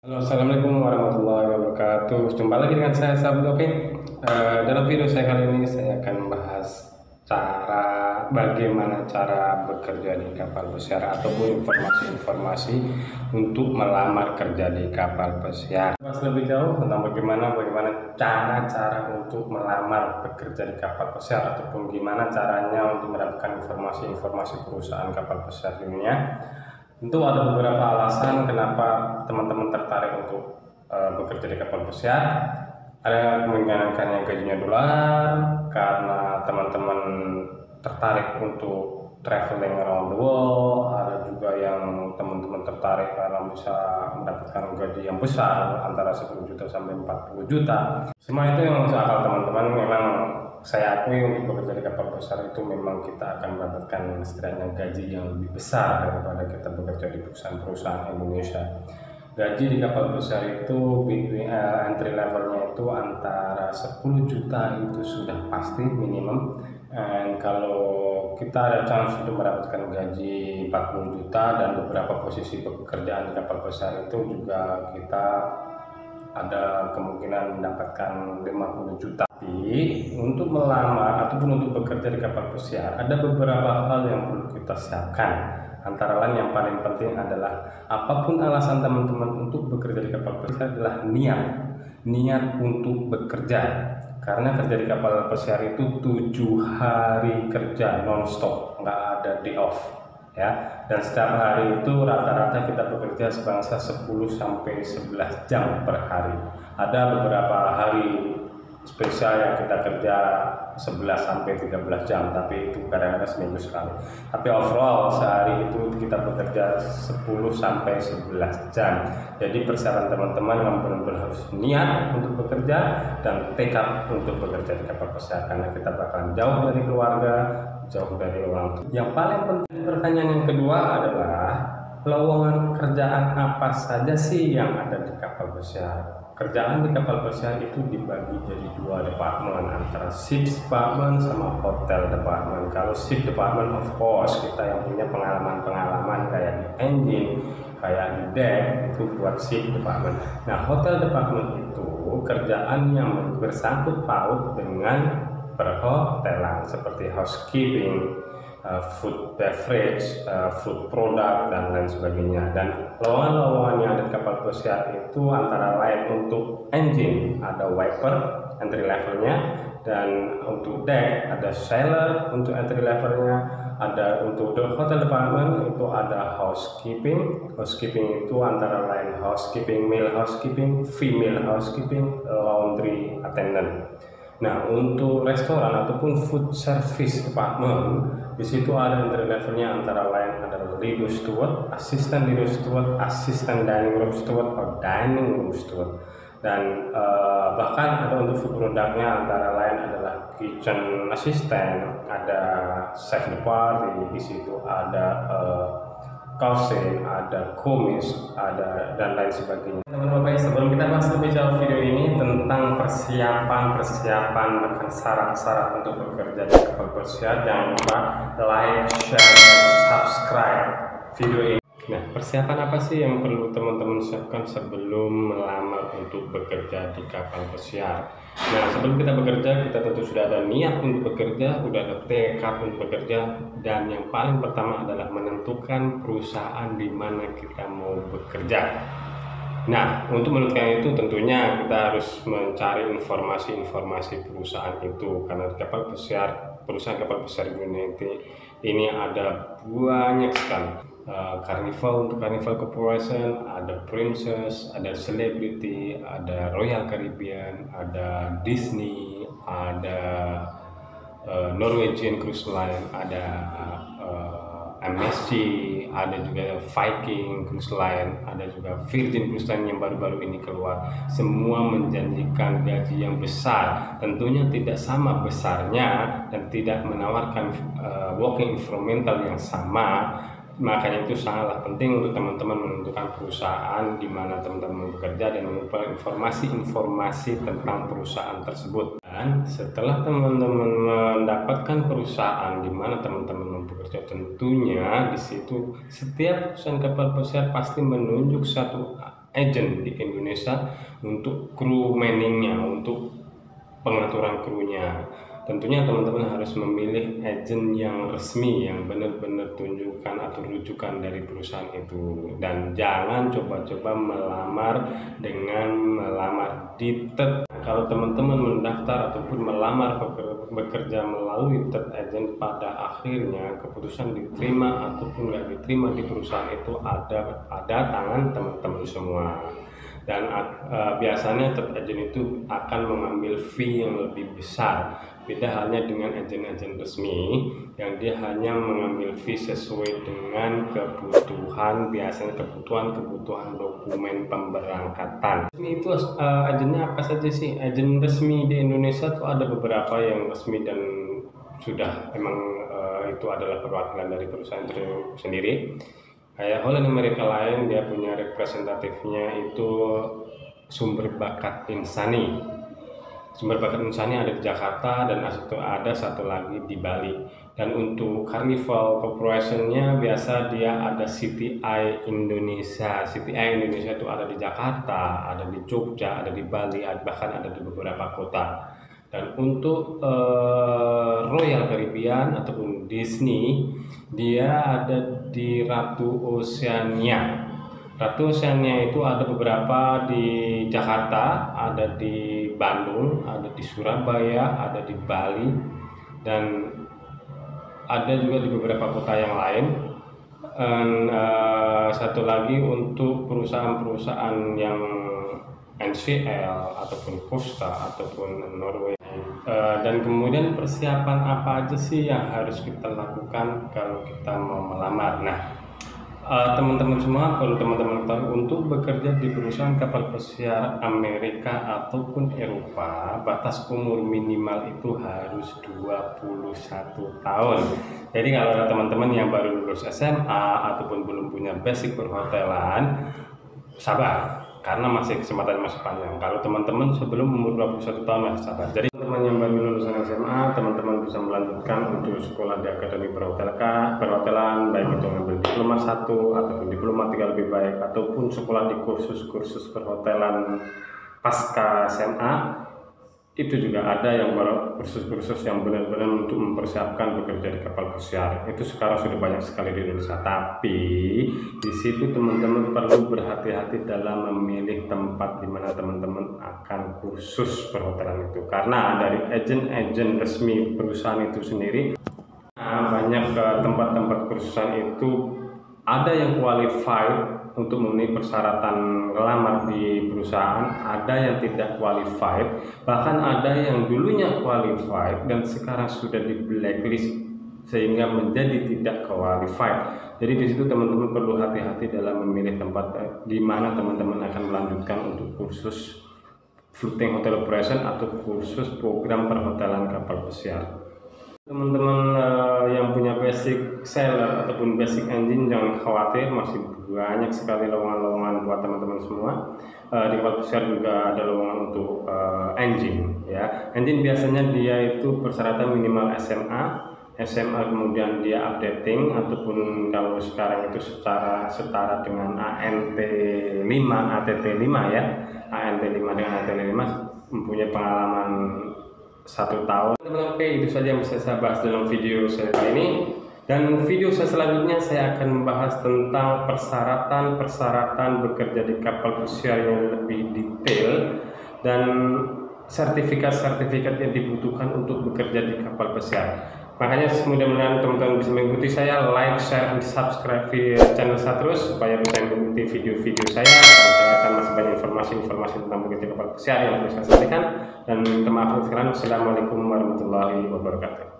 Halo, assalamualaikum warahmatullahi wabarakatuh. Jumpa lagi dengan saya Sahabat Oke. Dalam video saya kali ini saya akan membahas bagaimana cara bekerja di kapal pesiar ataupun informasi-informasi untuk melamar kerja di kapal pesiar. Bahas lebih jauh tentang bagaimana cara untuk melamar bekerja di kapal pesiar ataupun gimana caranya untuk mendapatkan informasi-informasi perusahaan kapal pesiar dunia. Tentu ada beberapa alasan kenapa teman-teman tertarik untuk bekerja di kapal pesiar. Ada kemungkinan yang gajinya dolar, karena teman-teman tertarik untuk traveling around the world. Ada juga yang teman-teman tertarik karena bisa mendapatkan gaji yang besar antara 10 juta sampai 40 juta. Semua itu yang masuk akal teman-teman. Memang saya akui untuk bekerja di kapal besar itu memang kita akan mendapatkan setidaknya gaji yang lebih besar daripada kita bekerja di perusahaan-perusahaan Indonesia. Gaji di kapal besar itu entry levelnya itu antara 10 juta itu sudah pasti minimum. Dan kalau kita ada chance untuk mendapatkan gaji 40 juta dan beberapa posisi pekerjaan di kapal besar itu juga kita ada kemungkinan mendapatkan 50 juta. Tapi untuk melamar ataupun untuk bekerja di kapal pesiar ada beberapa hal yang perlu kita siapkan. Antara lain yang paling penting adalah apapun alasan teman-teman untuk bekerja di kapal pesiar adalah niat untuk bekerja. Karena kerja di kapal pesiar itu 7 hari kerja non-stop, nggak ada day off. Ya, dan setiap hari itu rata-rata kita bekerja sebangsa 10 sampai 11 jam per hari. Ada beberapa hari spesial yang kita kerja 11 sampai 13 jam, tapi itu kadang-kadang seminggu sekali. Tapi overall sehari itu kita bekerja 10 sampai 11 jam. Jadi persyaratan teman-teman yang benar-benar harus niat untuk bekerja dan tekad untuk bekerja di kapal pesiar, karena kita bakalan jauh dari keluarga, jauh dari orang tua. Yang paling penting, pertanyaan yang kedua adalah lowongan kerjaan apa saja sih yang ada di kapal pesiar? Kerjaan di kapal pesiar itu dibagi jadi 2 departemen, antara ship department sama hotel department. Kalau ship department, of course kita yang punya pengalaman kayak di engine, kayak di deck, itu buat ship department. Nah, hotel department itu kerjaan yang bersangkut paut dengan perhotelan seperti housekeeping, food beverage, food product, dan lain sebagainya. Dan lowongan-lowongan yang ada di kapal pesiar itu antara lain untuk engine ada wiper entry levelnya, dan untuk deck ada sailor untuk entry levelnya. Ada untuk the hotel department itu ada housekeeping itu antara lain housekeeping, male housekeeping, female housekeeping, laundry attendant. Nah, untuk restoran ataupun food service department, di situ ada entry levelnya antara lain adalah leader steward, assistant leader steward, assistant dining room steward, atau dining room steward. Dan bahkan ada untuk food productnya antara lain adalah kitchen assistant, ada chef de party, di situ ada cousin, ada komis, ada dan lain sebagainya. Teman-teman baik, sebelum kita bahas lebih jauh video ini tentang persiapan bahkan syarat-syarat untuk bekerja di kapal pesiar, jangan lupa like, share, dan subscribe video ini. Nah, persiapan apa sih yang perlu teman-teman siapkan sebelum melamar untuk bekerja di kapal pesiar? Nah, sebelum kita bekerja, kita tentu sudah ada niat untuk bekerja, sudah ada tekad untuk bekerja, dan yang paling pertama adalah menentukan perusahaan di mana kita mau bekerja. Nah, untuk menentukan itu tentunya kita harus mencari informasi-informasi perusahaan itu, karena perusahaan kapal pesiar dunia ini ada banyak sekali. Carnival untuk Carnival Corporation, ada Princess, ada Celebrity, ada Royal Caribbean, ada Disney, ada Norwegian Cruise Line, ada MSC, ada juga Viking Cruise Line, ada juga Virgin Cruise Line yang baru-baru ini keluar. Semua menjanjikan gaji yang besar, tentunya tidak sama besarnya dan tidak menawarkan working instrumental yang sama. Makanya itu sangatlah penting untuk teman-teman menentukan perusahaan di mana teman-teman bekerja dan mengumpulkan informasi tentang perusahaan tersebut. Dan setelah teman-teman mendapatkan perusahaan di mana teman-teman bekerja, tentunya di situ setiap perusahaan kapal pesiar pasti menunjuk satu agent di Indonesia untuk kru manningnya, untuk pengaturan krunya. Tentunya teman-teman harus memilih agent yang resmi, yang benar-benar tunjukkan atau rujukan dari perusahaan itu, dan jangan coba-coba melamar dengan melamar di TET. Kalau teman-teman mendaftar ataupun melamar bekerja melalui TET agent, pada akhirnya keputusan diterima ataupun nggak diterima di perusahaan itu ada tangan teman-teman semua. Dan biasanya TET agent itu akan mengambil fee yang lebih besar. Beda halnya dengan agen-agen resmi yang dia hanya mengambil fee sesuai dengan kebutuhan, biasanya kebutuhan dokumen pemberangkatan. Ini itu agennya apa saja sih? Agen resmi di Indonesia tuh ada beberapa yang resmi dan sudah emang itu adalah perwakilan dari perusahaan itu sendiri. Kayak Holland America lain, dia punya representatifnya itu Sumber Bakat Insani. Sumber Bakat Insani ada di Jakarta dan ada satu lagi di Bali. Dan untuk Carnival Corporation-nya biasa dia ada CTI Indonesia. CTI Indonesia itu ada di Jakarta, ada di Jogja, ada di Bali, bahkan ada di beberapa kota. Dan untuk Royal Caribbean ataupun Disney, dia ada di Ratu Oceania. Ratu Oceania itu ada beberapa di Jakarta, ada di Bandung, ada di Surabaya, ada di Bali, dan ada juga di beberapa kota yang lain. Dan satu lagi untuk perusahaan-perusahaan yang NCL ataupun Costa ataupun Norway. Dan kemudian persiapan apa aja sih yang harus kita lakukan kalau kita mau melamar? Nah, teman-teman semua, perlu teman-teman tahu, untuk bekerja di perusahaan kapal pesiar Amerika ataupun Eropa, batas umur minimal itu harus 21 tahun. Jadi kalau ada teman-teman yang baru lulus SMA ataupun belum punya basic perhotelan, sabar, karena kesempatan masih panjang. Kalau teman-teman sebelum umur 21 tahun masih sabar. Jadi teman yang baru lulusan SMA, teman-teman bisa melanjutkan untuk sekolah di Akademi Perhotelan, baik itu ngambil diploma 1 ataupun diploma 3 lebih baik, ataupun sekolah di kursus perhotelan pasca SMA. Itu juga ada yang kursus-kursus yang benar-benar untuk mempersiapkan bekerja di kapal pesiar. Itu sekarang sudah banyak sekali di Indonesia. Tapi di situ teman-teman perlu berhati-hati dalam memilih tempat di mana teman-teman akan kursus perhotelan itu. Karena dari agen-agen resmi perusahaan itu sendiri, banyak tempat-tempat kursusan itu ada yang qualified untuk memenuhi persyaratan ngelamar di perusahaan, ada yang tidak qualified, bahkan ada yang dulunya qualified dan sekarang sudah di blacklist sehingga menjadi tidak qualified. Jadi di situ teman-teman perlu hati-hati dalam memilih tempat di mana teman-teman akan melanjutkan untuk kursus floating hotel operation atau kursus program perhotelan kapal pesiar. Teman-teman yang punya basic sailor ataupun basic engine, jangan khawatir, masih banyak sekali lowongan-lowongan buat teman-teman semua. Di kapal pesiar juga ada lowongan untuk engine, ya. Engine biasanya dia itu persyaratan minimal SMA kemudian dia updating, ataupun kalau sekarang itu setara dengan ANT5 ATT5 ya. ANT5 dengan ATT5 mempunyai pengalaman 1 tahun. Oke, itu saja yang bisa saya bahas dalam video saya kali ini. Dan video saya selanjutnya saya akan membahas tentang persyaratan bekerja di kapal pesiar yang lebih detail dan sertifikat yang dibutuhkan untuk bekerja di kapal pesiar. Makanya mudah-mudahan teman-teman bisa mengikuti saya, like, share, dan subscribe channel saya terus supaya bisa mengikuti video-video saya. Saya akan masih banyak informasi tentang bekerja kapal pesiar yang perlu saya sampaikan. Dan maaf sekarang, assalamualaikum warahmatullahi wabarakatuh.